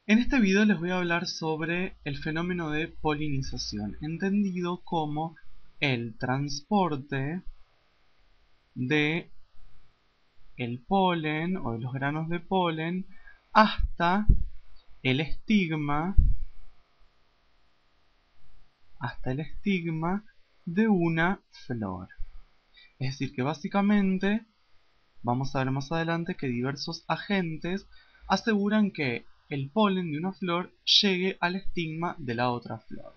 En este video les voy a hablar sobre el fenómeno de polinización, entendido como el transporte de el polen o de los granos de polen hasta el estigma, de una flor. Es decir, que básicamente vamos a ver más adelante que diversos agentes aseguran que el polen de una flor llegue al estigma de la otra flor.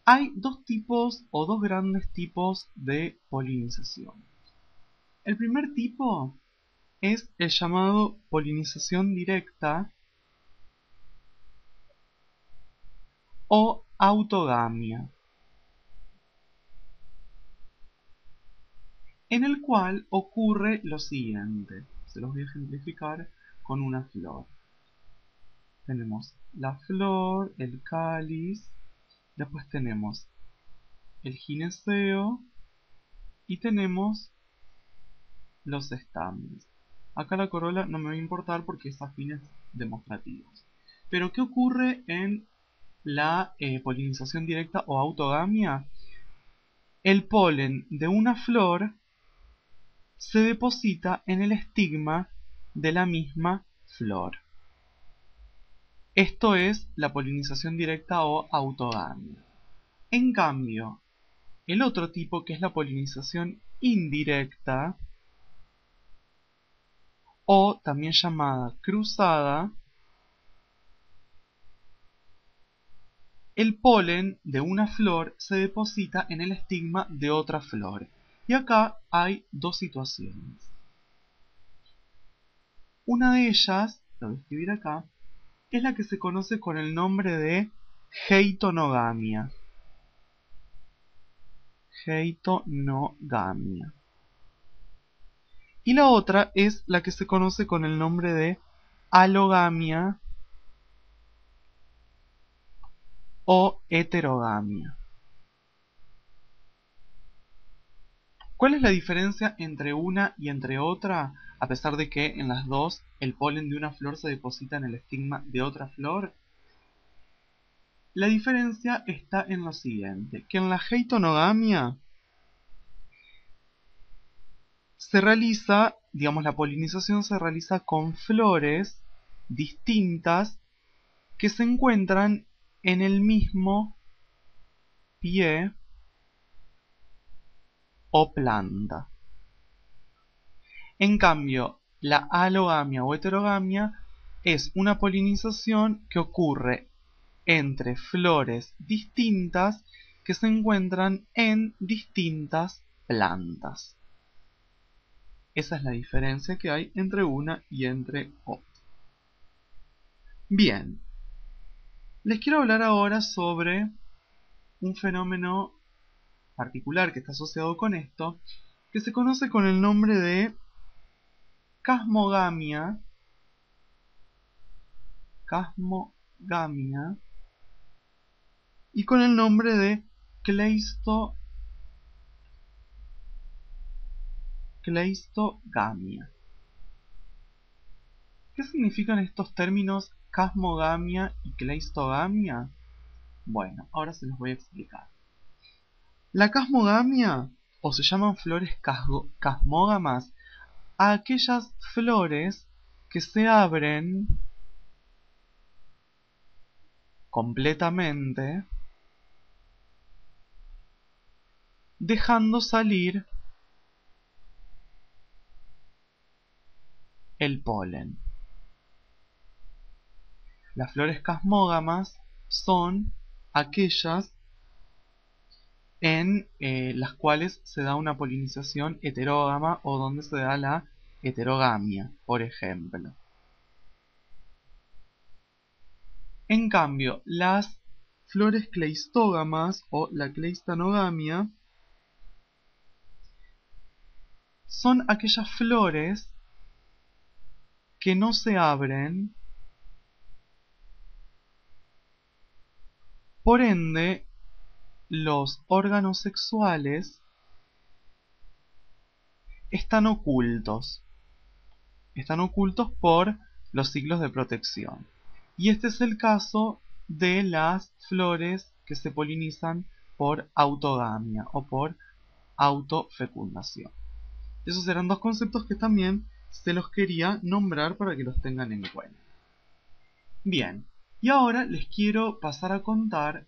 Hay dos tipos o dos grandes tipos de polinización. El primer tipo es el llamado polinización directa o autogamia, en el cual ocurre lo siguiente. Se los voy a ejemplificar con una flor. Tenemos la flor, el cáliz, después tenemos el gineceo y tenemos los estambres. Acá la corola no me va a importar porque es a fines demostrativos. Pero ¿qué ocurre en la polinización directa o autogamia? El polen de una flor se deposita en el estigma de la misma flor. Esto es la polinización directa o autogamia. En cambio, el otro tipo, que es la polinización indirecta, o también llamada cruzada, el polen de una flor se deposita en el estigma de otra flor. Y acá hay dos situaciones. Una de ellas, lo voy a escribir acá, es la que se conoce con el nombre de heitonogamia. Heitonogamia. Y la otra es la que se conoce con el nombre de alogamia o heterogamia. ¿Cuál es la diferencia entre una y entre otra? A pesar de que en las dos el polen de una flor se deposita en el estigma de otra flor. La diferencia está en lo siguiente, que en la heitonogamia se realiza, digamos, la polinización se realiza con flores distintas que se encuentran en el mismo pie o planta. En cambio, la alogamia o heterogamia es una polinización que ocurre entre flores distintas que se encuentran en distintas plantas. Esa es la diferencia que hay entre una y entre otra. Bien, les quiero hablar ahora sobre un fenómeno particular que está asociado con esto, que se conoce con el nombre de casmogamia, y con el nombre de cleistogamia. ¿Qué significan estos términos casmogamia y cleistogamia? Bueno, ahora se los voy a explicar. La casmogamia, o se llaman flores casmógamas, a aquellas flores que se abren completamente, dejando salir el polen. Las flores casmógamas son aquellas en las cuales se da una polinización heterógama o donde se da la heterogamia, por ejemplo. En cambio, las flores cleistógamas o la cleistanogamia son aquellas flores que no se abren, por ende los órganos sexuales están ocultos por los ciclos de protección. Y este es el caso de las flores que se polinizan por autogamia o por autofecundación. Esos eran dos conceptos que también se los quería nombrar para que los tengan en cuenta. Bien, y ahora les quiero pasar a contar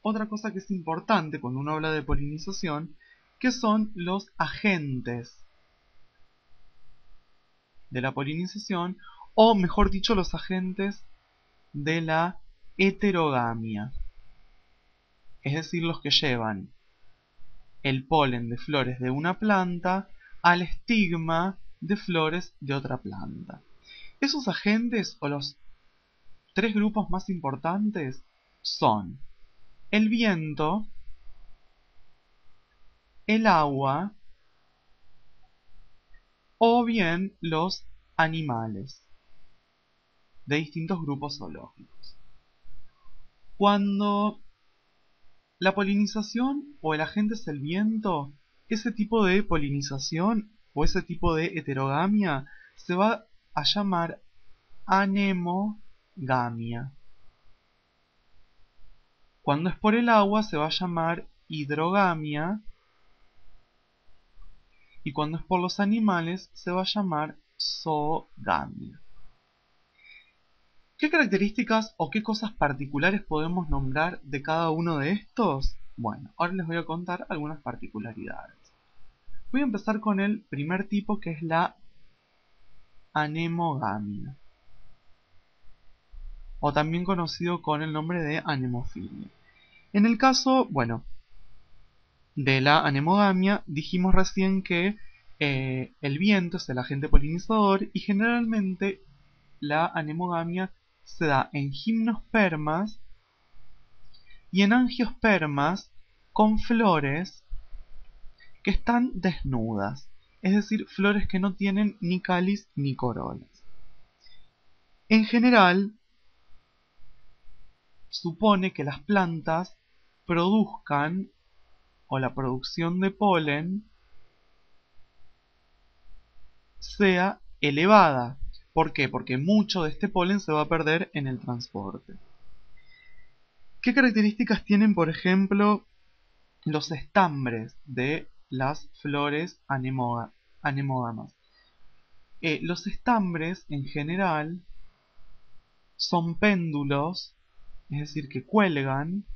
otra cosa que es importante cuando uno habla de polinización, que son los agentes de la polinización, o mejor dicho, los agentes de la heterogamia, es decir, los que llevan el polen de flores de una planta al estigma de flores de otra planta. Esos agentes, o los tres grupos más importantes, son el viento, el agua o bien los animales de distintos grupos zoológicos. Cuando la polinización o el agente es el viento, ese tipo de polinización o ese tipo de heterogamia se va a llamar anemogamia. Cuando es por el agua se va a llamar hidrogamia. Y cuando es por los animales se va a llamar zoogamia. ¿Qué características o qué cosas particulares podemos nombrar de cada uno de estos? Bueno, ahora les voy a contar algunas particularidades. Voy a empezar con el primer tipo, que es la anemogamia, o también conocido con el nombre de anemofilia. En el caso, bueno, de la anemogamia, dijimos recién que el viento es el agente polinizador y generalmente la anemogamia se da en gimnospermas y en angiospermas con flores que están desnudas, es decir, flores que no tienen ni cáliz ni corolas. En general, supone que las plantas produzcan, o la producción de polen sea elevada. ¿Por qué? Porque mucho de este polen se va a perder en el transporte. ¿Qué características tienen, por ejemplo, los estambres de las flores anemógamas? Los estambres, en general, son péndulos, es decir, que cuelgan,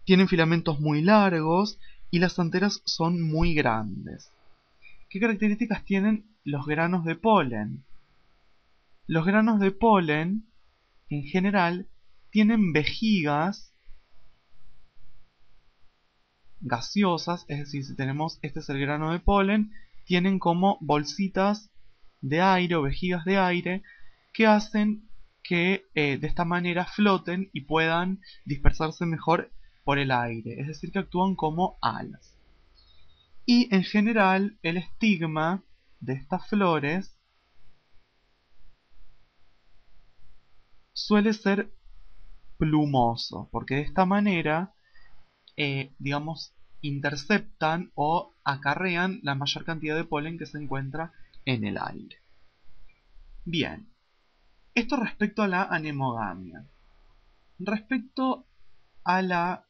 tienen filamentos muy largos y las anteras son muy grandes. ¿Qué características tienen los granos de polen? Los granos de polen, en general, tienen vejigas gaseosas, es decir, si tenemos, este es el grano de polen, tienen como bolsitas de aire o vejigas de aire que hacen que de esta manera floten y puedan dispersarse mejor por el aire, es decir, que actúan como alas. Y en general el estigma de estas flores suele ser plumoso, porque de esta manera, digamos, interceptan o acarrean la mayor cantidad de polen que se encuentra en el aire. Bien, esto respecto a la anemogamia. Respecto a la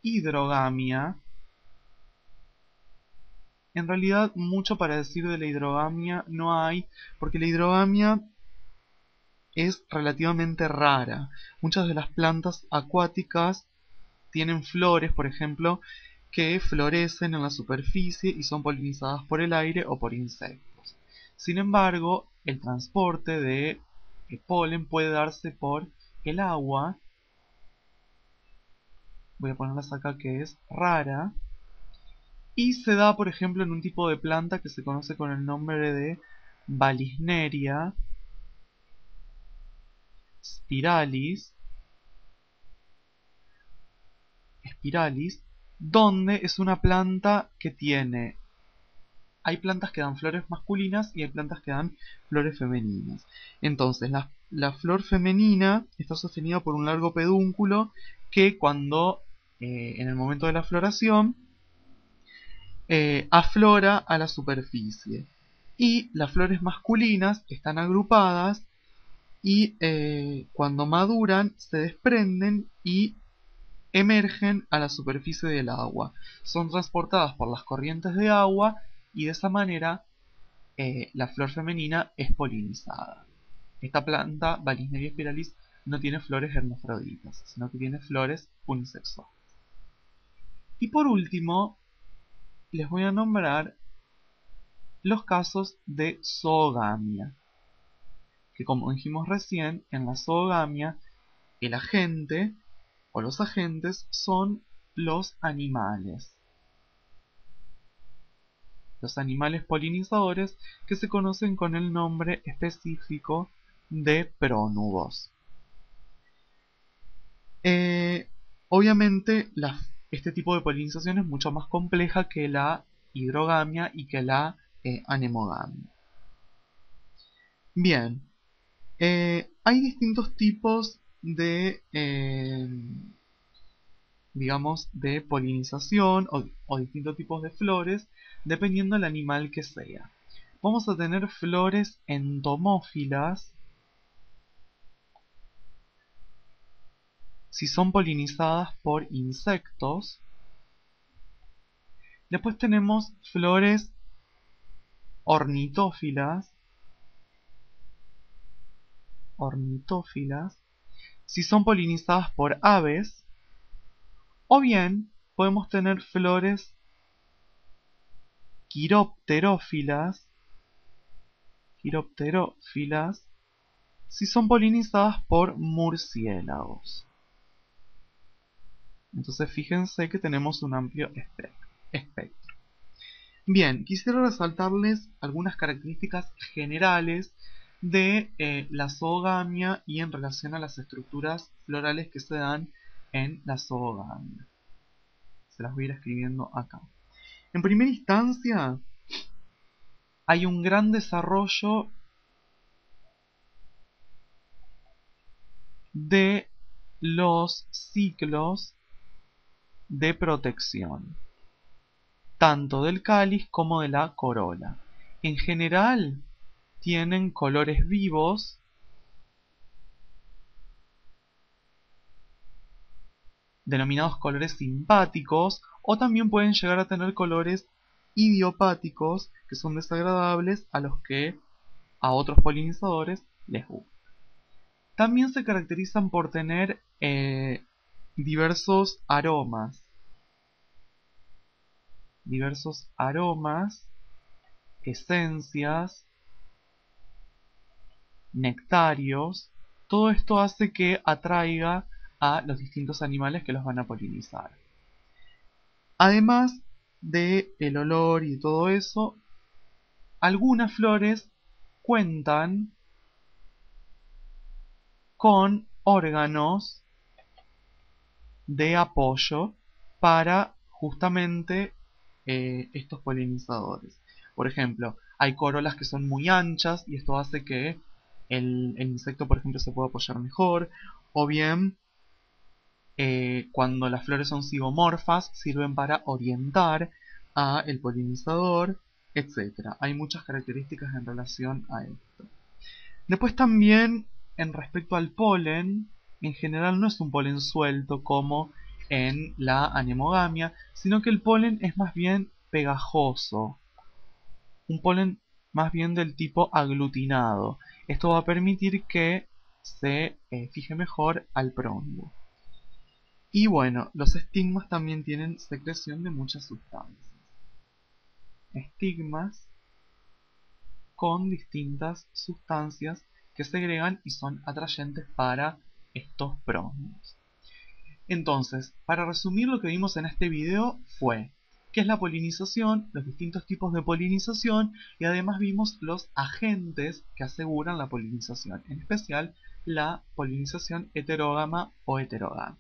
hidrogamia, en realidad mucho para decir de la hidrogamia no hay, porque la hidrogamia es relativamente rara. Muchas de las plantas acuáticas tienen flores, por ejemplo, que florecen en la superficie y son polinizadas por el aire o por insectos. Sin embargo, el transporte de polen puede darse por el agua. Voy a ponerlas acá, que es rara. Y se da, por ejemplo, en un tipo de planta que se conoce con el nombre de Valisneria spiralis, donde es una planta que tiene... Hay plantas que dan flores masculinas y hay plantas que dan flores femeninas. Entonces, la flor femenina está sostenida por un largo pedúnculo que cuando, en el momento de la floración, aflora a la superficie. Y las flores masculinas están agrupadas y cuando maduran se desprenden y emergen a la superficie del agua. Son transportadas por las corrientes de agua y de esa manera la flor femenina es polinizada. Esta planta, Valisneria spiralis, no tiene flores hermafroditas, sino que tiene flores unisexuales. Y por último, les voy a nombrar los casos de zoogamia. Que como dijimos recién, en la zoogamia, el agente o los agentes son los animales. Los animales polinizadores que se conocen con el nombre específico de prónubos. Obviamente este tipo de polinización es mucho más compleja que la hidrogamia y que la anemogamia. Bien, hay distintos tipos de, digamos, de polinización o distintos tipos de flores dependiendo del animal que sea. Vamos a tener flores entomófilas si son polinizadas por insectos. Después tenemos flores ornitófilas si son polinizadas por aves. O bien podemos tener flores quiropterófilas si son polinizadas por murciélagos. Entonces fíjense que tenemos un amplio espectro. Bien, quisiera resaltarles algunas características generales de la zoogamia y en relación a las estructuras florales que se dan en la zoogamia. Se las voy a ir escribiendo acá. En primera instancia, hay un gran desarrollo de los ciclos de protección, tanto del cáliz como de la corola. En general, tienen colores vivos, denominados colores simpáticos, o también pueden llegar a tener colores idiopáticos, que son desagradables a los que a otros polinizadores les gusta. También se caracterizan por tener diversos aromas, esencias, nectarios. Todo esto hace que atraiga a los distintos animales que los van a polinizar. Además de el olor y todo eso, algunas flores cuentan con órganos de apoyo para justamente estos polinizadores. Por ejemplo, hay corolas que son muy anchas y esto hace que el insecto, por ejemplo, se pueda apoyar mejor. O bien, cuando las flores son zigomorfas, sirven para orientar a el polinizador, etc. Hay muchas características en relación a esto. Después también, en respecto al polen, en general no es un polen suelto como en la anemogamia, sino que el polen es más bien pegajoso. Un polen más bien del tipo aglutinado. Esto va a permitir que se fije mejor al prónubo. Y bueno, los estigmas también tienen secreción de muchas sustancias. Estigmas con distintas sustancias que segregan y son atrayentes para estos prónubos. Entonces, para resumir lo que vimos en este video fue qué es la polinización, los distintos tipos de polinización y además vimos los agentes que aseguran la polinización, en especial la polinización heterógama o heterógama.